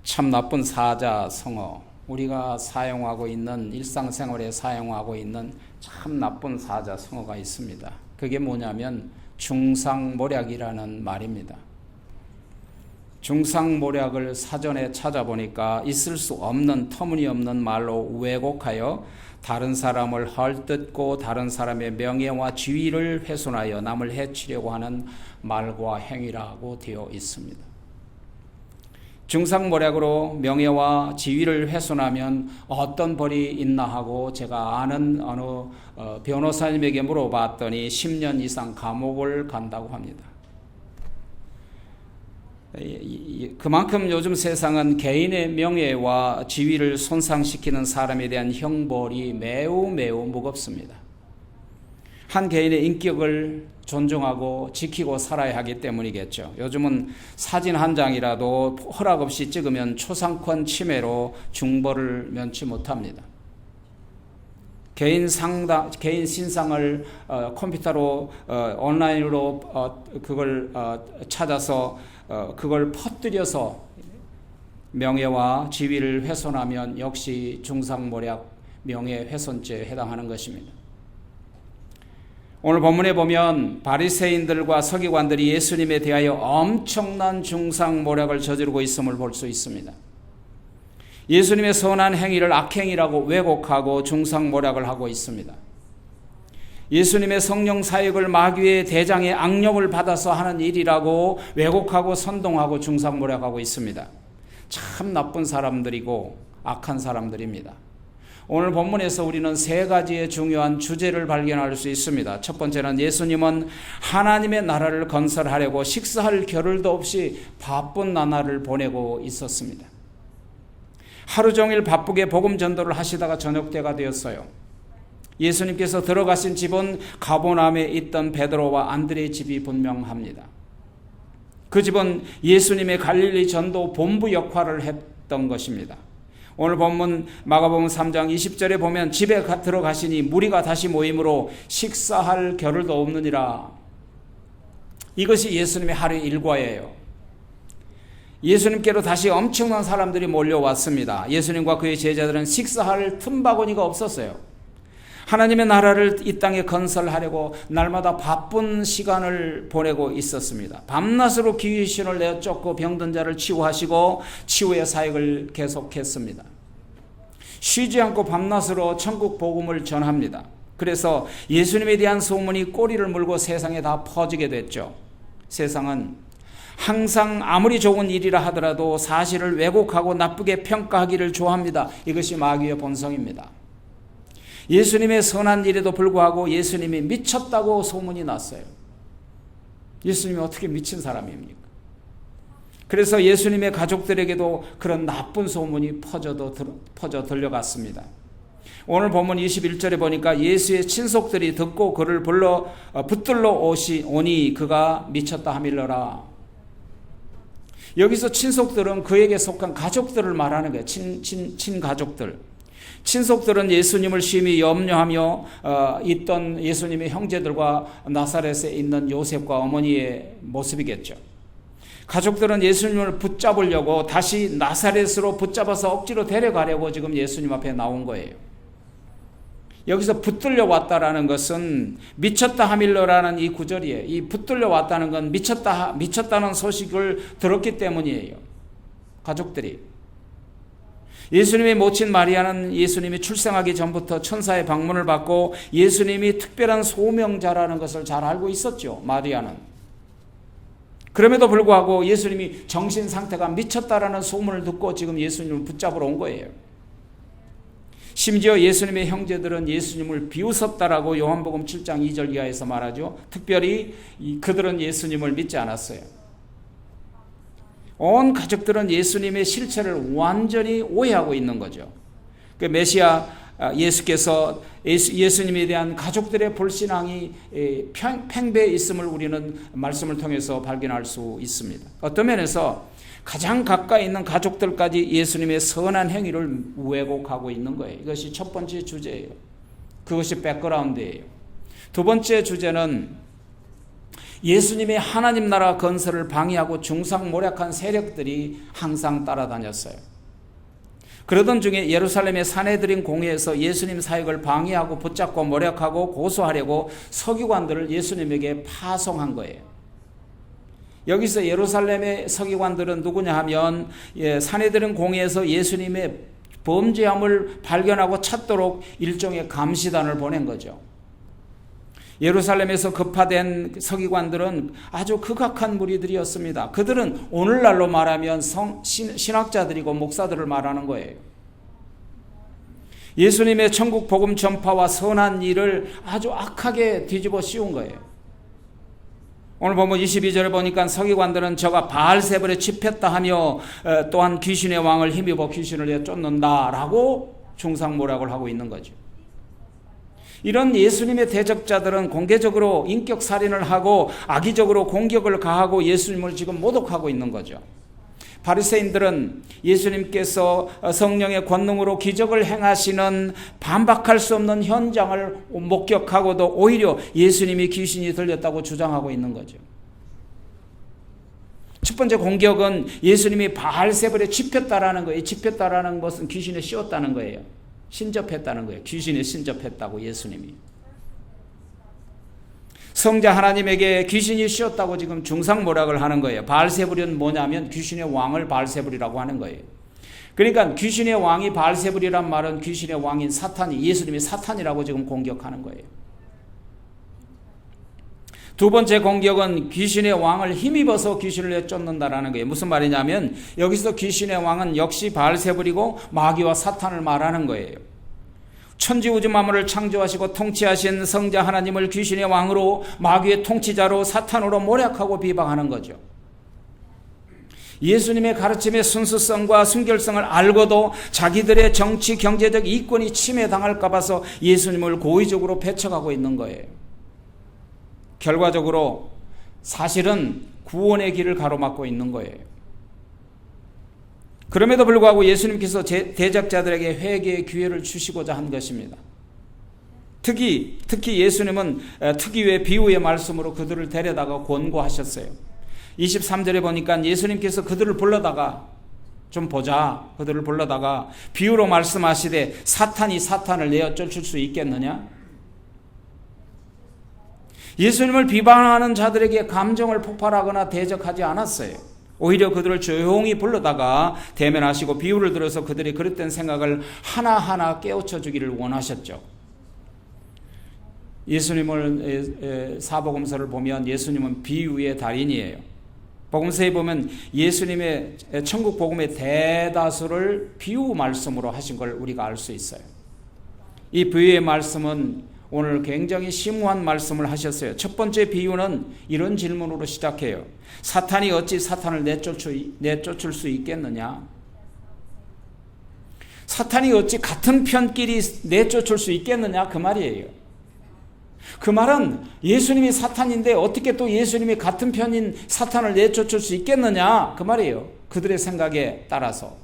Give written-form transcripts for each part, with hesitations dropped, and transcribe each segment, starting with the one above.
참 나쁜 사자성어, 우리가 사용하고 있는 일상생활에 사용하고 있는 참 나쁜 사자성어가 있습니다. 그게 뭐냐면 중상모략이라는 말입니다. 중상모략을 사전에 찾아보니까 있을 수 없는 터무니없는 말로 왜곡하여 다른 사람을 헐뜯고 다른 사람의 명예와 지위를 훼손하여 남을 해치려고 하는 말과 행위라고 되어 있습니다. 중상모략으로 명예와 지위를 훼손하면 어떤 벌이 있나 하고 제가 아는 어느 변호사님에게 물어봤더니 10년 이상 감옥을 간다고 합니다. 그만큼 요즘 세상은 개인의 명예와 지위를 손상시키는 사람에 대한 형벌이 매우 무겁습니다. 한 개인의 인격을 존중하고 지키고 살아야 하기 때문이겠죠. 요즘은 사진 한 장이라도 허락 없이 찍으면 초상권 침해로 중벌을 면치 못합니다. 개인 신상을 컴퓨터로 온라인으로 그걸 찾아서 그걸 퍼뜨려서 명예와 지위를 훼손하면 역시 중상모략 명예훼손죄에 해당하는 것입니다. 오늘 본문에 보면 바리새인들과 서기관들이 예수님에 대하여 엄청난 중상모략을 저지르고 있음을 볼 수 있습니다. 예수님의 선한 행위를 악행이라고 왜곡하고 중상모략을 하고 있습니다. 예수님의 성령 사역을 마귀의 대장의 악령을 받아서 하는 일이라고 왜곡하고 선동하고 중상모략하고 있습니다. 참 나쁜 사람들이고 악한 사람들입니다. 오늘 본문에서 우리는 세 가지의 중요한 주제를 발견할 수 있습니다. 첫 번째는 예수님은 하나님의 나라를 건설하려고 식사할 겨를도 없이 바쁜 나날을 보내고 있었습니다. 하루 종일 바쁘게 복음 전도를 하시다가 저녁때가 되었어요. 예수님께서 들어가신 집은 가버나움에 있던 베드로와 안드레의 집이 분명합니다. 그 집은 예수님의 갈릴리 전도 본부 역할을 했던 것입니다. 오늘 본문 마가복음 3장 20절에 보면 집에 들어가시니 무리가 다시 모임으로 식사할 겨를도 없느니라. 이것이 예수님의 하루 일과예요. 예수님께로 다시 엄청난 사람들이 몰려왔습니다. 예수님과 그의 제자들은 식사할 틈바구니가 없었어요. 하나님의 나라를 이 땅에 건설하려고 날마다 바쁜 시간을 보내고 있었습니다. 밤낮으로 귀신을 내어 쫓고 병든 자를 치유하시고 치유의 사역을 계속했습니다. 쉬지 않고 밤낮으로 천국 복음을 전합니다. 그래서 예수님에 대한 소문이 꼬리를 물고 세상에 다 퍼지게 됐죠. 세상은 항상 아무리 좋은 일이라 하더라도 사실을 왜곡하고 나쁘게 평가하기를 좋아합니다. 이것이 마귀의 본성입니다. 예수님의 선한 일에도 불구하고 예수님이 미쳤다고 소문이 났어요. 예수님이 어떻게 미친 사람입니까? 그래서 예수님의 가족들에게도 그런 나쁜 소문이 퍼져 들려갔습니다. 오늘 본문 21절에 보니까 예수의 친속들이 듣고 그를 붙들러 오니 그가 미쳤다 하밀러라. 여기서 친속들은 그에게 속한 가족들을 말하는 거예요. 친가족들. 친속들은 예수님을 심히 염려하며 있던 예수님의 형제들과 나사렛에 있는 요셉과 어머니의 모습이겠죠. 가족들은 예수님을 붙잡으려고 다시 나사렛으로 붙잡아서 억지로 데려가려고 지금 예수님 앞에 나온 거예요. 여기서 붙들려 왔다라는 것은 미쳤다 하밀러라는 이 구절이에요. 이 붙들려 왔다는 건 미쳤다는 소식을 들었기 때문이에요. 가족들이. 예수님의 모친 마리아는 예수님이 출생하기 전부터 천사의 방문을 받고 예수님이 특별한 소명자라는 것을 잘 알고 있었죠. 마리아는. 그럼에도 불구하고 예수님이 정신 상태가 미쳤다라는 소문을 듣고 지금 예수님을 붙잡으러 온 거예요. 심지어 예수님의 형제들은 예수님을 비웃었다라고 요한복음 7장 2절 이하에서 말하죠. 특별히 그들은 예수님을 믿지 않았어요. 온 가족들은 예수님의 실체를 완전히 오해하고 있는 거죠. 그 메시아 예수께서 예수님에 대한 가족들의 불신앙이 팽배해 있음을 우리는 말씀을 통해서 발견할 수 있습니다. 어떤 면에서 가장 가까이 있는 가족들까지 예수님의 선한 행위를 왜곡하고 있는 거예요. 이것이 첫 번째 주제예요. 그것이 백그라운드예요. 두 번째 주제는 예수님의 하나님 나라 건설을 방해하고 중상모략한 세력들이 항상 따라다녔어요. 그러던 중에 예루살렘의 사내들인 공회에서 예수님 사역을 방해하고 붙잡고 모략하고 고소하려고 서기관들을 예수님에게 파송한 거예요. 여기서 예루살렘의 서기관들은 누구냐 하면 사내들인 공회에서 예수님의 범죄함을 발견하고 찾도록 일종의 감시단을 보낸 거죠. 예루살렘에서 급파된 서기관들은 아주 극악한 무리들이었습니다. 그들은 오늘날로 말하면 신학자들이고 목사들을 말하는 거예요. 예수님의 천국 복음 전파와 선한 일을 아주 악하게 뒤집어 씌운 거예요. 오늘 보면 22절에 보니까 서기관들은 저가 바알세불에 집혔다 하며 또한 귀신의 왕을 힘입어 귀신을 쫓는다라고 중상모략을 하고 있는 거죠. 이런 예수님의 대적자들은 공개적으로 인격살인을 하고 악의적으로 공격을 가하고 예수님을 지금 모독하고 있는 거죠. 바리새인들은 예수님께서 성령의 권능으로 기적을 행하시는 반박할 수 없는 현장을 목격하고도 오히려 예수님이 귀신이 들렸다고 주장하고 있는 거죠. 첫 번째 공격은 예수님이 바알세불에 집혔다라는 거예요. 집혔다라는 것은 귀신에 씌웠다는 거예요. 신접했다는 거예요. 귀신에 신접했다고 예수님이. 성자 하나님에게 귀신이 씌었다고 지금 중상모략을 하는 거예요. 바알세불은 뭐냐면 귀신의 왕을 바알세불이라고 하는 거예요. 그러니까 귀신의 왕이 바알세불이란 말은 귀신의 왕인 사탄이, 예수님이 사탄이라고 지금 공격하는 거예요. 두 번째 공격은 귀신의 왕을 힘입어서 귀신을 내쫓는다라는 거예요. 무슨 말이냐면 여기서 귀신의 왕은 역시 바알세불이고 마귀와 사탄을 말하는 거예요. 천지우주 만물을 창조하시고 통치하신 성자 하나님을 귀신의 왕으로 마귀의 통치자로 사탄으로 모략하고 비방하는 거죠. 예수님의 가르침의 순수성과 순결성을 알고도 자기들의 정치 경제적 이권이 침해당할까 봐서 예수님을 고의적으로 배척하고 있는 거예요. 결과적으로 사실은 구원의 길을 가로막고 있는 거예요. 그럼에도 불구하고 예수님께서 대적자들에게 회개의 기회를 주시고자 한 것입니다. 특히 예수님은 특유의 비유의 말씀으로 그들을 데려다가 권고하셨어요. 23절에 보니까 예수님께서 그들을 불러다가 좀 보자. 그들을 불러다가 비유로 말씀하시되 사탄이 사탄을 내어 쫓을 수 있겠느냐? 예수님을 비방하는 자들에게 감정을 폭발하거나 대적하지 않았어요. 오히려 그들을 조용히 불러다가 대면하시고 비유를 들어서 그들이 그릇된 생각을 하나하나 깨우쳐 주기를 원하셨죠. 예수님을 사복음서를 보면 예수님은 비유의 달인이에요. 복음서에 보면 예수님의 천국 복음의 대다수를 비유 말씀으로 하신 걸 우리가 알 수 있어요. 이 비유의 말씀은 오늘 굉장히 심오한 말씀을 하셨어요. 첫 번째 비유는 이런 질문으로 시작해요. 사탄이 어찌 사탄을 내쫓을 수 있겠느냐? 사탄이 어찌 같은 편끼리 내쫓을 수 있겠느냐? 그 말이에요. 그 말은 예수님이 사탄인데 어떻게 또 예수님이 같은 편인 사탄을 내쫓을 수 있겠느냐? 그 말이에요. 그들의 생각에 따라서.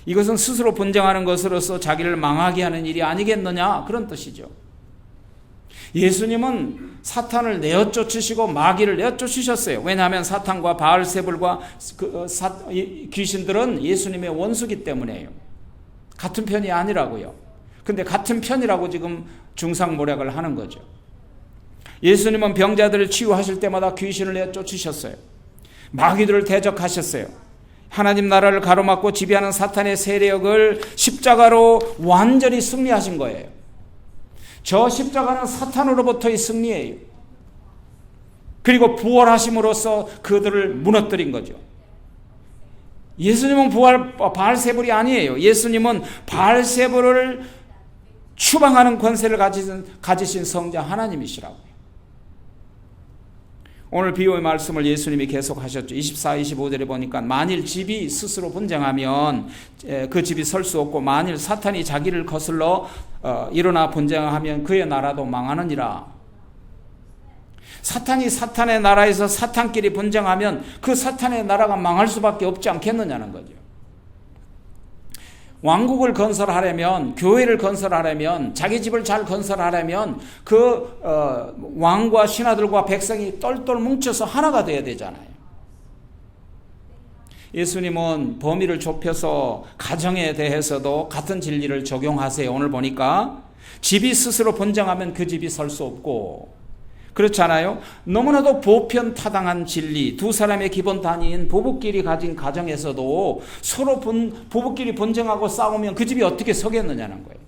이것은 스스로 분쟁하는 것으로서 자기를 망하게 하는 일이 아니겠느냐? 그런 뜻이죠. 예수님은 사탄을 내어쫓으시고 마귀를 내어쫓으셨어요. 왜냐하면 사탄과 바알세불과 귀신들은 예수님의 원수기 때문에요. 같은 편이 아니라고요. 근데 같은 편이라고 지금 중상모략을 하는 거죠. 예수님은 병자들을 치유하실 때마다 귀신을 내쫓으셨어요. 마귀들을 대적하셨어요. 하나님 나라를 가로막고 지배하는 사탄의 세력을 십자가로 완전히 승리하신 거예요. 저 십자가는 사탄으로부터의 승리예요. 그리고 부활하심으로써 그들을 무너뜨린 거죠. 예수님은 바알세불이 아니에요. 예수님은 바알세불을 추방하는 권세를 가지신 성자 하나님이시라고요. 오늘 비유의 말씀을 예수님이 계속 하셨죠. 24, 25절에 보니까 만일 집이 스스로 분쟁하면 그 집이 설 수 없고 만일 사탄이 자기를 거슬러 일어나 분쟁하면 그의 나라도 망하느니라. 사탄이 사탄의 나라에서 사탄끼리 분쟁하면 그 사탄의 나라가 망할 수밖에 없지 않겠느냐는 거죠. 왕국을 건설하려면, 교회를 건설하려면, 자기 집을 잘 건설하려면 그 왕과 신하들과 백성이 똘똘 뭉쳐서 하나가 돼야 되잖아요. 예수님은 범위를 좁혀서 가정에 대해서도 같은 진리를 적용하세요. 오늘 보니까 집이 스스로 번성하면 그 집이 설 수 없고, 그렇잖아요. 너무나도 보편타당한 진리, 두 사람의 기본 단위인 부부끼리 가진 가정에서도 서로 부부끼리 번쟁하고 싸우면 그 집이 어떻게 서겠느냐는 거예요.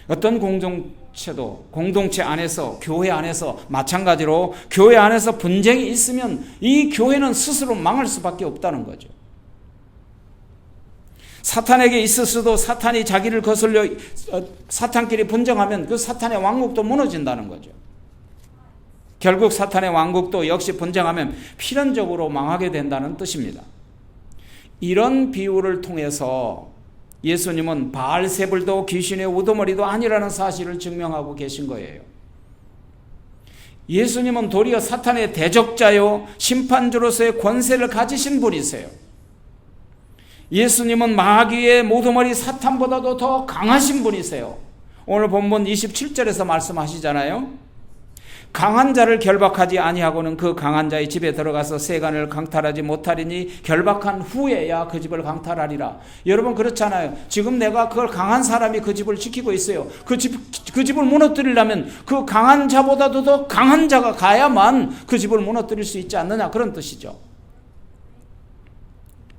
어떤 공동체 안에서, 교회 안에서 마찬가지로 교회 안에서 분쟁이 있으면 이 교회는 스스로 망할 수밖에 없다는 거죠. 사탄에게 있었어도 사탄이 자기를 거슬려 사탄끼리 분쟁하면 그 사탄의 왕국도 무너진다는 거죠. 결국 사탄의 왕국도 역시 분쟁하면 필연적으로 망하게 된다는 뜻입니다. 이런 비유를 통해서 예수님은 바알세불도 귀신의 우두머리도 아니라는 사실을 증명하고 계신 거예요. 예수님은 도리어 사탄의 대적자요 심판주로서의 권세를 가지신 분이세요. 예수님은 마귀의 우두머리 사탄보다도 더 강하신 분이세요. 오늘 본문 27절에서 말씀하시잖아요. 강한 자를 결박하지 아니하고는 그 강한 자의 집에 들어가서 세간을 강탈하지 못하리니 결박한 후에야 그 집을 강탈하리라. 여러분 그렇잖아요. 지금 내가 그걸 강한 사람이 그 집을 지키고 있어요. 그 집을 무너뜨리려면 그 강한 자보다도 더 강한 자가 가야만 그 집을 무너뜨릴 수 있지 않느냐, 그런 뜻이죠.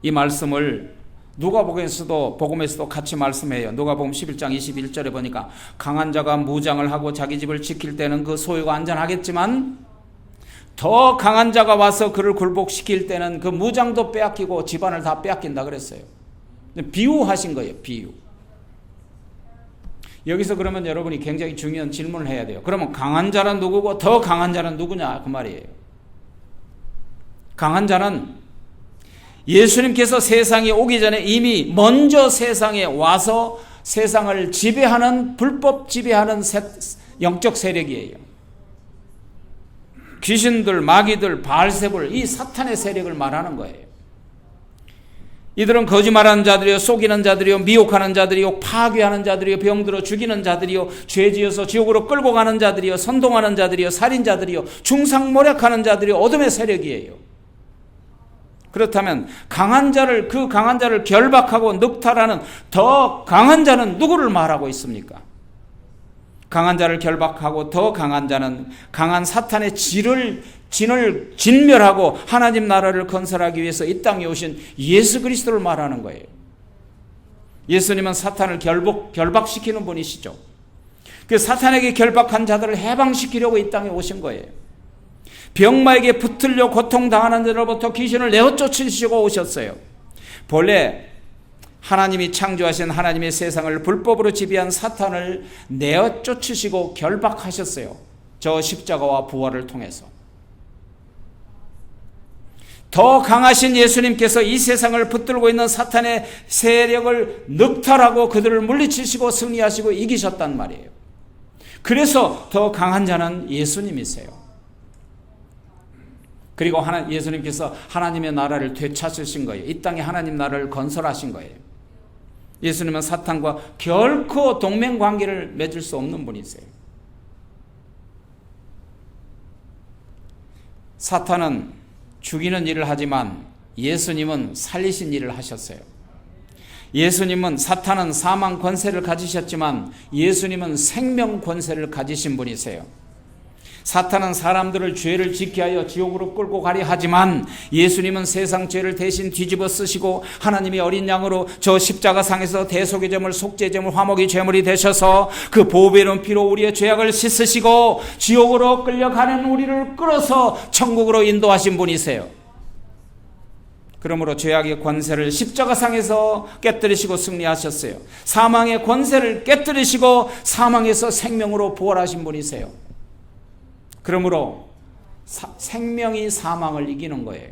이 말씀을 복음에서도 같이 말씀해요. 누가복음 11장 21절에 보니까 강한 자가 무장을 하고 자기 집을 지킬 때는 그 소유가 안전하겠지만 더 강한 자가 와서 그를 굴복시킬 때는 그 무장도 빼앗기고 집안을 다 빼앗긴다 그랬어요. 비유하신 거예요. 비유. 여기서 그러면 여러분이 굉장히 중요한 질문을 해야 돼요. 그러면 강한 자는 누구고 더 강한 자는 누구냐, 그 말이에요. 강한 자는 예수님께서 세상에 오기 전에 이미 먼저 세상에 와서 세상을 지배하는, 불법 지배하는 영적 세력이에요. 귀신들, 마귀들, 바알세불, 이 사탄의 세력을 말하는 거예요. 이들은 거짓말하는 자들이요, 속이는 자들이요, 미혹하는 자들이요, 파괴하는 자들이요, 병들어 죽이는 자들이요, 죄지어서 지옥으로 끌고 가는 자들이요, 선동하는 자들이요, 살인자들이요, 중상모략하는 자들이요, 어둠의 세력이에요. 그렇다면 그 강한 자를 결박하고 늑탈하는 더 강한 자는 누구를 말하고 있습니까? 강한 자를 결박하고 더 강한 자는 강한 사탄의 진을 진멸하고 하나님 나라를 건설하기 위해서 이 땅에 오신 예수 그리스도를 말하는 거예요. 예수님은 사탄을 결박시키는 분이시죠. 그 사탄에게 결박한 자들을 해방시키려고 이 땅에 오신 거예요. 병마에게 붙들려 고통당하는 자로부터 귀신을 내어 쫓으시고 오셨어요. 본래 하나님이 창조하신 하나님의 세상을 불법으로 지배한 사탄을 내어 쫓으시고 결박하셨어요. 저 십자가와 부활을 통해서. 더 강하신 예수님께서 이 세상을 붙들고 있는 사탄의 세력을 늑탈하고 그들을 물리치시고 승리하시고 이기셨단 말이에요. 그래서 더 강한 자는 예수님이세요. 그리고 예수님께서 하나님의 나라를 되찾으신 거예요. 이 땅에 하나님 나라를 건설하신 거예요. 예수님은 사탄과 결코 동맹관계를 맺을 수 없는 분이세요. 사탄은 죽이는 일을 하지만 예수님은 살리신 일을 하셨어요. 사탄은 사망 권세를 가지셨지만 예수님은 생명 권세를 가지신 분이세요. 사탄은 사람들을 죄를 짓게 하여 지옥으로 끌고 가려 하지만 예수님은 세상 죄를 대신 뒤집어 쓰시고 하나님의 어린 양으로 저 십자가상에서 대속의 제물, 속죄 제물, 화목의 제물이 되셔서 그 보배로운 피로 우리의 죄악을 씻으시고 지옥으로 끌려가는 우리를 끌어서 천국으로 인도하신 분이세요. 그러므로 죄악의 권세를 십자가상에서 깨뜨리시고 승리하셨어요. 사망의 권세를 깨뜨리시고 사망에서 생명으로 부활하신 분이세요. 그러므로 생명이 사망을 이기는 거예요.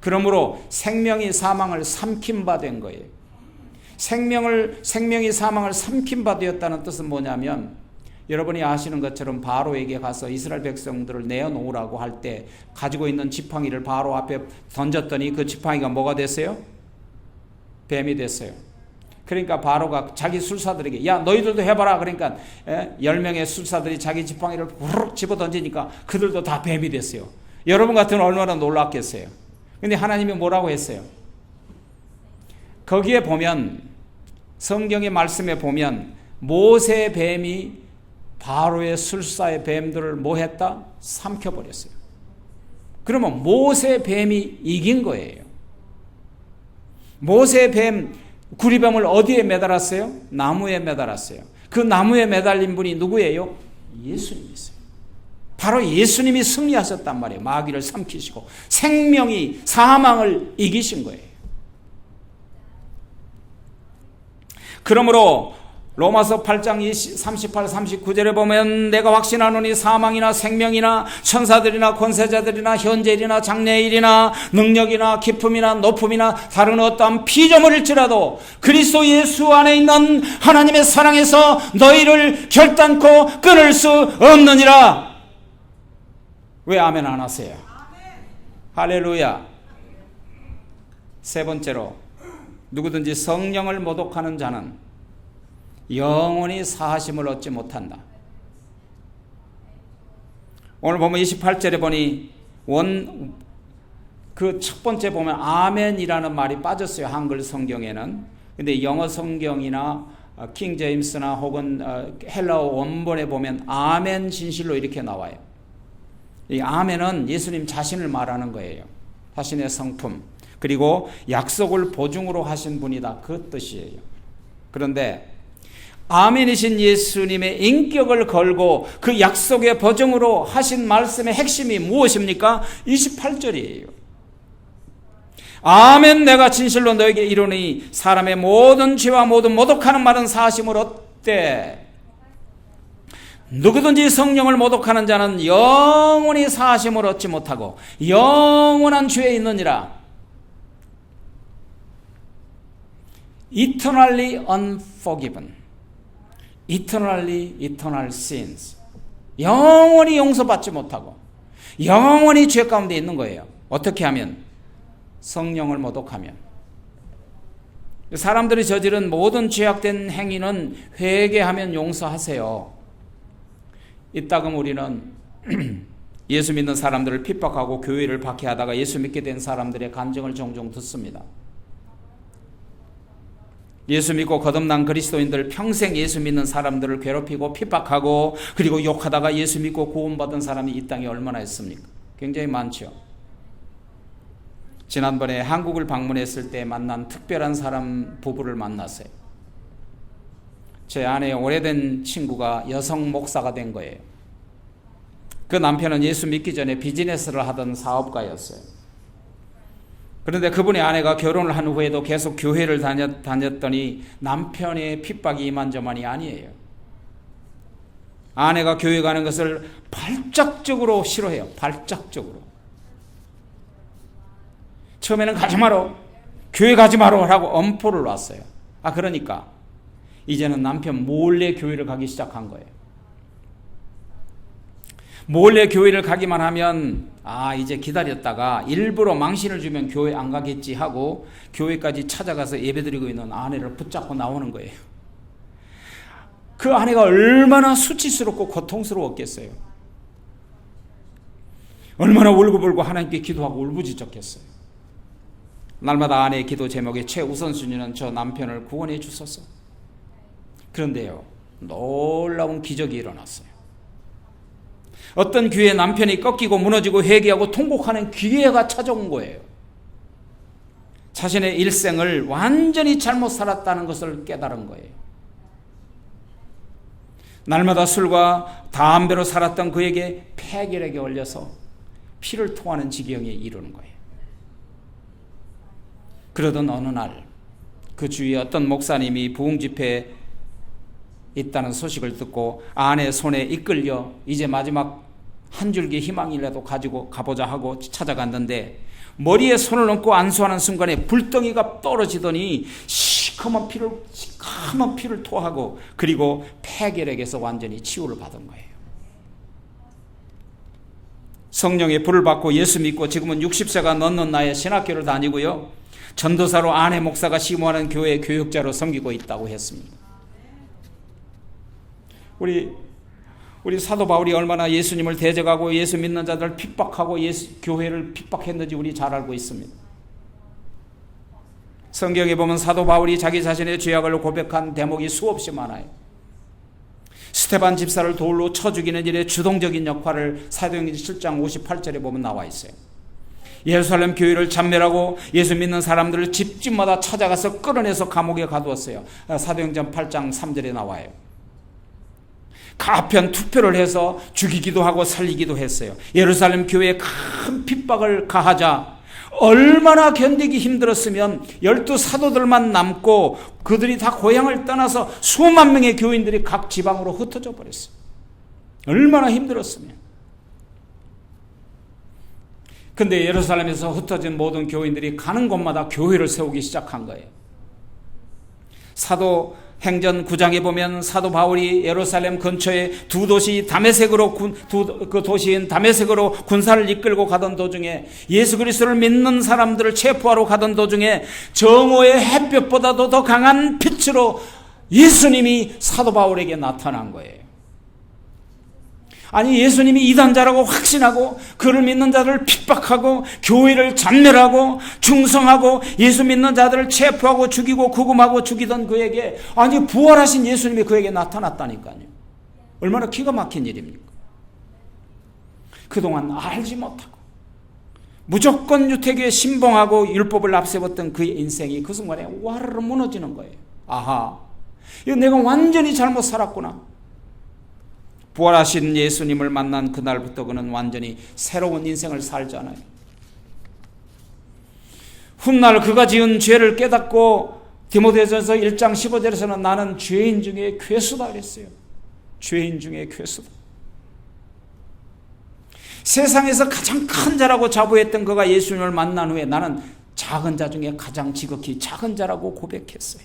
그러므로 생명이 사망을 삼킨 바 된 거예요. 생명이 사망을 삼킨 바 되었다는 뜻은 뭐냐면 여러분이 아시는 것처럼 바로에게 가서 이스라엘 백성들을 내어놓으라고 할 때 가지고 있는 지팡이를 바로 앞에 던졌더니 그 지팡이가 뭐가 됐어요? 뱀이 됐어요. 그러니까 바로가 자기 술사들에게 야 너희들도 해봐라. 그러니까 10명의 술사들이 자기 지팡이를 후룩 집어 던지니까 그들도 다 뱀이 됐어요. 여러분 같으면 얼마나 놀랐겠어요. 근데 하나님이 뭐라고 했어요? 거기에 보면 성경의 말씀에 보면 모세 뱀이 바로의 술사의 뱀들을 뭐 했다? 삼켜버렸어요. 그러면 모세 뱀이 이긴 거예요. 모세 뱀 구리뱀을 어디에 매달았어요? 나무에 매달았어요. 그 나무에 매달린 분이 누구예요? 예수님이세요. 바로 예수님이 승리하셨단 말이에요. 마귀를 삼키시고 생명이 사망을 이기신 거예요. 그러므로 로마서 8장 38, 39절에 보면 내가 확신하노니 사망이나 생명이나 천사들이나 권세자들이나 현재일이나 장래일이나 능력이나 기품이나 높음이나 다른 어떠한 피조물일지라도 그리스도 예수 안에 있는 하나님의 사랑에서 너희를 결단코 끊을 수 없느니라. 왜 아멘 안 하세요? 할렐루야. 세 번째로 누구든지 성령을 모독하는 자는 영원히 사하심을 얻지 못한다. 오늘 보면 28절에 보니 그 첫 번째 보면 아멘이라는 말이 빠졌어요. 한글 성경에는. 근데 영어 성경이나 킹 제임스나 혹은 헬라어 원본에 보면 아멘 진실로 이렇게 나와요. 이 아멘은 예수님 자신을 말하는 거예요. 자신의 성품 그리고 약속을 보증으로 하신 분이다. 그 뜻이에요. 그런데 아멘이신 예수님의 인격을 걸고 그 약속의 보증으로 하신 말씀의 핵심이 무엇입니까? 28절이에요. 아멘 내가 진실로 너에게 이르노니 사람의 모든 죄와 모든 모독하는 말은 사하심을 얻되 누구든지 성령을 모독하는 자는 영원히 사하심을 얻지 못하고 영원한 죄에 있느니라. Eternally unforgiven. eternal sins. 영원히 용서받지 못하고 영원히 죄 가운데 있는 거예요. 어떻게 하면? 성령을 모독하면. 사람들이 저지른 모든 죄악된 행위는 회개하면 용서하세요. 이따금 우리는 예수 믿는 사람들을 핍박하고 교회를 박해하다가 예수 믿게 된 사람들의 간증을 종종 듣습니다. 예수 믿고 거듭난 그리스도인들 평생 예수 믿는 사람들을 괴롭히고 핍박하고 그리고 욕하다가 예수 믿고 구원받은 사람이 이 땅에 얼마나 있습니까? 굉장히 많죠. 지난번에 한국을 방문했을 때 만난 특별한 사람 부부를 만났어요. 제 아내의 오래된 친구가 여성 목사가 된 거예요. 그 남편은 예수 믿기 전에 비즈니스를 하던 사업가였어요. 그런데 그분의 아내가 결혼을 한 후에도 계속 교회를 다녔더니 남편의 핍박이 이만저만이 아니에요. 아내가 교회 가는 것을 발작적으로 싫어해요. 발작적으로. 처음에는 가지 마라, 교회 가지 마라 라고 엄포를 놨어요. 그러니까 이제는 남편 몰래 교회를 가기 시작한 거예요. 몰래 교회를 가기만 하면 이제 기다렸다가 일부러 망신을 주면 교회 안 가겠지 하고 교회까지 찾아가서 예배드리고 있는 아내를 붙잡고 나오는 거예요. 그 아내가 얼마나 수치스럽고 고통스러웠겠어요. 얼마나 울고불고 하나님께 기도하고 울부짖었겠어요. 날마다 아내의 기도 제목의 최우선순위는 저 남편을 구원해 주소서. 그런데요, 놀라운 기적이 일어났어요. 어떤 교회에 남편이 꺾이고 무너지고 회개하고 통곡하는 기회가 찾아온 거예요. 자신의 일생을 완전히 잘못 살았다는 것을 깨달은 거예요. 날마다 술과 담배로 살았던 그에게 폐결핵에 걸려서 피를 토하는 지경에 이르는 거예요. 그러던 어느 날 그 주위에 어떤 목사님이 부흥 집회에 있다는 소식을 듣고 아내 손에 이끌려 이제 마지막 한 줄기 희망이라도 가지고 가보자 하고 찾아갔는데 머리에 손을 얹고 안수하는 순간에 불덩이가 떨어지더니 시커먼 피를 토하고 그리고 폐결핵에서 완전히 치유를 받은 거예요. 성령의 불을 받고 예수 믿고 지금은 60세가 넘는 나이에 신학교를 다니고요. 전도사로 아내 목사가 심호하는 교회 교육자로 섬기고 있다고 했습니다. 우리 사도 바울이 얼마나 예수님을 대적하고 예수 믿는 자들을 핍박하고 교회를 핍박했는지 우리 잘 알고 있습니다. 성경에 보면 사도 바울이 자기 자신의 죄악을 고백한 대목이 수없이 많아요. 스데반 집사를 돌로 쳐 죽이는 일에 주동적인 역할을 사도행전 7장 58절에 보면 나와 있어요. 예루살렘 교회를 참멸하고 예수 믿는 사람들을 집집마다 찾아가서 끌어내서 감옥에 가두었어요. 사도행전 8장 3절에 나와요. 가편 투표를 해서 죽이기도 하고 살리기도 했어요. 예루살렘 교회에 큰 핍박을 가하자 얼마나 견디기 힘들었으면 12 사도들만 남고 그들이 다 고향을 떠나서 수만 명의 교인들이 각 지방으로 흩어져 버렸어요. 얼마나 힘들었으면. 근데 예루살렘에서 흩어진 모든 교인들이 가는 곳마다 교회를 세우기 시작한 거예요. 사도행전 9장에 보면 사도 바울이 예루살렘 근처에 두 도시인 다메섹으로 군사를 이끌고 가던 도중에 예수 그리스도를 믿는 사람들을 체포하러 가던 도중에 정오의 햇볕보다도 더 강한 빛으로 예수님이 사도 바울에게 나타난 거예요. 아니, 예수님이 이단자라고 확신하고 그를 믿는 자들을 핍박하고 교회를 잔멸하고 중성하고 예수 믿는 자들을 체포하고 죽이고 구금하고 죽이던 그에게, 아니, 부활하신 예수님이 그에게 나타났다니까요. 얼마나 기가 막힌 일입니까? 그동안 알지 못하고 무조건 유태교에 신봉하고 율법을 앞세웠던 그의 인생이 그 순간에 와르르 무너지는 거예요. 아하, 이거 내가 완전히 잘못 살았구나. 부활하신 예수님을 만난 그날부터 그는 완전히 새로운 인생을 살잖아요. 훗날 그가 지은 죄를 깨닫고 디모데전서 1장 15절에서는 나는 죄인 중에 괴수다 그랬어요. 죄인 중에 괴수다. 세상에서 가장 큰 자라고 자부했던 그가 예수님을 만난 후에 나는 작은 자 중에 가장 지극히 작은 자라고 고백했어요.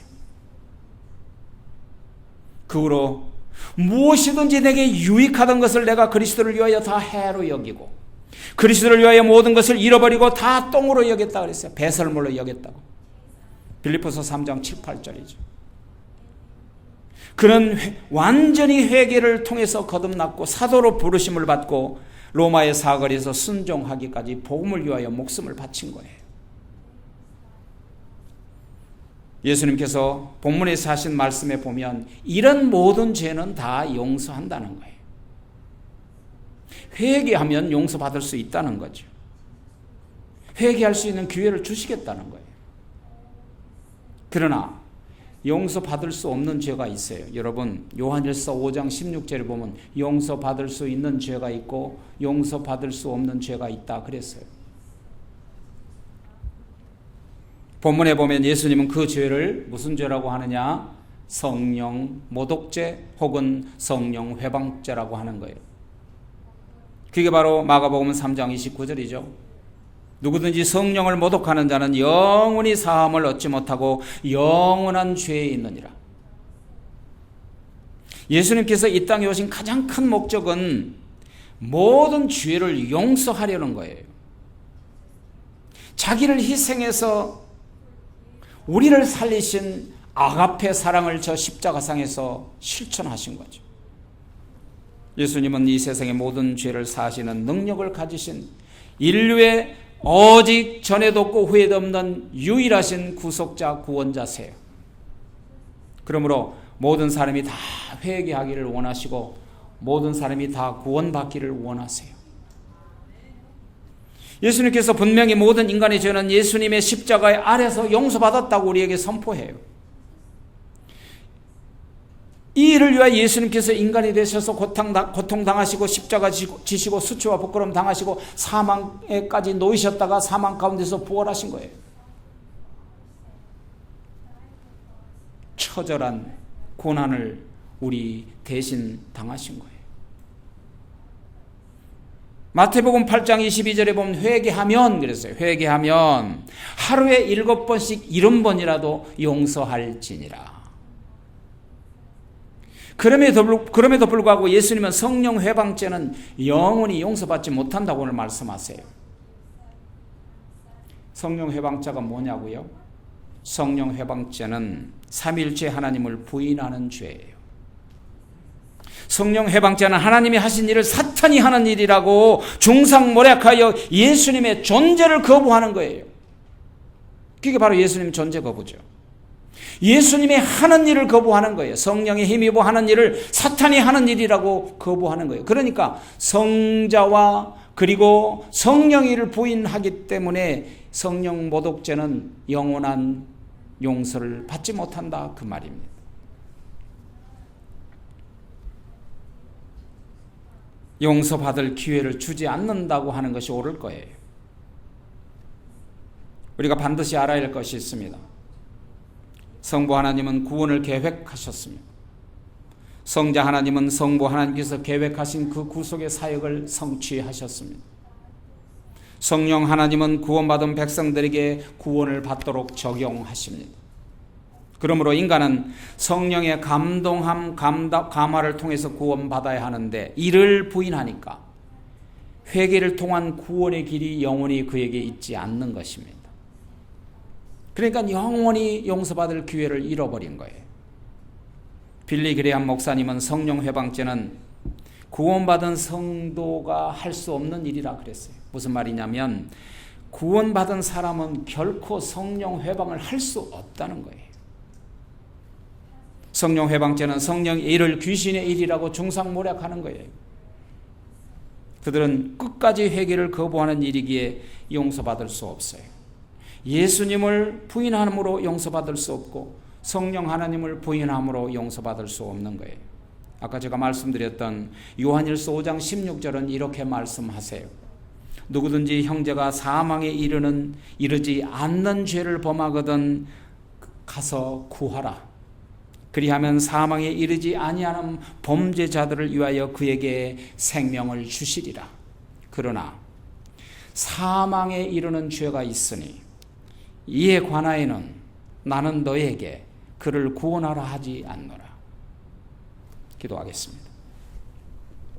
그 후로 무엇이든지 내게 유익하던 것을 내가 그리스도를 위하여 다 해로 여기고 그리스도를 위하여 모든 것을 잃어버리고 다 똥으로 여겼다 그랬어요. 배설물로 여겼다고. 빌립보서 3장 7, 8절이죠. 그는 완전히 회개를 통해서 거듭났고 사도로 부르심을 받고 로마의 사거리에서 순종하기까지 복음을 위하여 목숨을 바친 거예요. 예수님께서 본문에서 하신 말씀에 보면 이런 모든 죄는 다 용서한다는 거예요. 회개하면 용서받을 수 있다는 거죠. 회개할 수 있는 기회를 주시겠다는 거예요. 그러나 용서받을 수 없는 죄가 있어요. 여러분, 요한일서 5장 16절에 보면 용서받을 수 있는 죄가 있고 용서받을 수 없는 죄가 있다 그랬어요. 본문에 보면 예수님은 그 죄를 무슨 죄라고 하느냐? 성령 모독죄 혹은 성령 회방죄라고 하는 거예요. 그게 바로 마가복음 3장 29절이죠. 누구든지 성령을 모독하는 자는 영원히 사함을 얻지 못하고 영원한 죄에 있느니라. 예수님께서 이 땅에 오신 가장 큰 목적은 모든 죄를 용서하려는 거예요. 자기를 희생해서 우리를 살리신 아가페 사랑을 저 십자가상에서 실천하신 거죠. 예수님은 이 세상의 모든 죄를 사하시는 능력을 가지신 인류의 오직 전에도 없고 후에도 없는 유일하신 구속자 구원자세요. 그러므로 모든 사람이 다 회개하기를 원하시고 모든 사람이 다 구원받기를 원하세요. 예수님께서 분명히 모든 인간의 죄는 예수님의 십자가의 아래서 용서받았다고 우리에게 선포해요. 이 일을 위하여 예수님께서 인간이 되셔서 고통당하시고 십자가 지시고 수치와 부끄러움 당하시고 사망에까지 놓이셨다가 사망 가운데서 부활하신 거예요. 처절한 고난을 우리 대신 당하신 거예요. 마태복음 8장 22절에 보면 회개하면 그랬어요. 회개하면 하루에 7번씩 70번이라도 용서할지니라. 그럼에도 불구하고 예수님은 성령 회방죄는 영원히 용서받지 못한다고 오늘 말씀하세요. 성령 회방죄가 뭐냐고요? 성령 회방죄는 삼위일체 하나님을 부인하는 죄예요. 성령 회방죄는 하나님이 하신 일을 사탄이 하는 일이라고 중상모략하여 예수님의 존재를 거부하는 거예요. 그게 바로 예수님 존재 거부죠. 예수님이 하는 일을 거부하는 거예요. 성령의 힘입어 하는 일을 사탄이 하는 일이라고 거부하는 거예요. 그러니까 성자와 그리고 성령의 일을 부인하기 때문에 성령 모독죄는 영원한 용서를 받지 못한다 그 말입니다. 용서받을 기회를 주지 않는다고 하는 것이 옳을 거예요. 우리가 반드시 알아야 할 것이 있습니다. 성부 하나님은 구원을 계획하셨습니다. 성자 하나님은 성부 하나님께서 계획하신 그 구속의 사역을 성취하셨습니다. 성령 하나님은 구원받은 백성들에게 구원을 받도록 적용하십니다. 그러므로 인간은 성령의 감동함, 감화를 통해서 구원받아야 하는데 이를 부인하니까 회개를 통한 구원의 길이 영원히 그에게 있지 않는 것입니다. 그러니까 영원히 용서받을 기회를 잃어버린 거예요. 빌리 그레함 목사님은 성령 회방죄는 구원받은 성도가 할 수 없는 일이라 그랬어요. 무슨 말이냐면 구원받은 사람은 결코 성령 회방을 할 수 없다는 거예요. 성령 회방죄는 성령의 일을 귀신의 일이라고 중상모략하는 거예요. 그들은 끝까지 회개를 거부하는 일이기에 용서받을 수 없어요. 예수님을 부인함으로 용서받을 수 없고 성령 하나님을 부인함으로 용서받을 수 없는 거예요. 아까 제가 말씀드렸던 요한일서 5장 16절은 이렇게 말씀하세요. 누구든지 형제가 사망에 이르지 않는 죄를 범하거든 가서 구하라. 그리하면 사망에 이르지 아니하는 범죄자들을 위하여 그에게 생명을 주시리라. 그러나 사망에 이르는 죄가 있으니 이에 관하여는 나는 너에게 그를 구원하라 하지 않노라. 기도하겠습니다.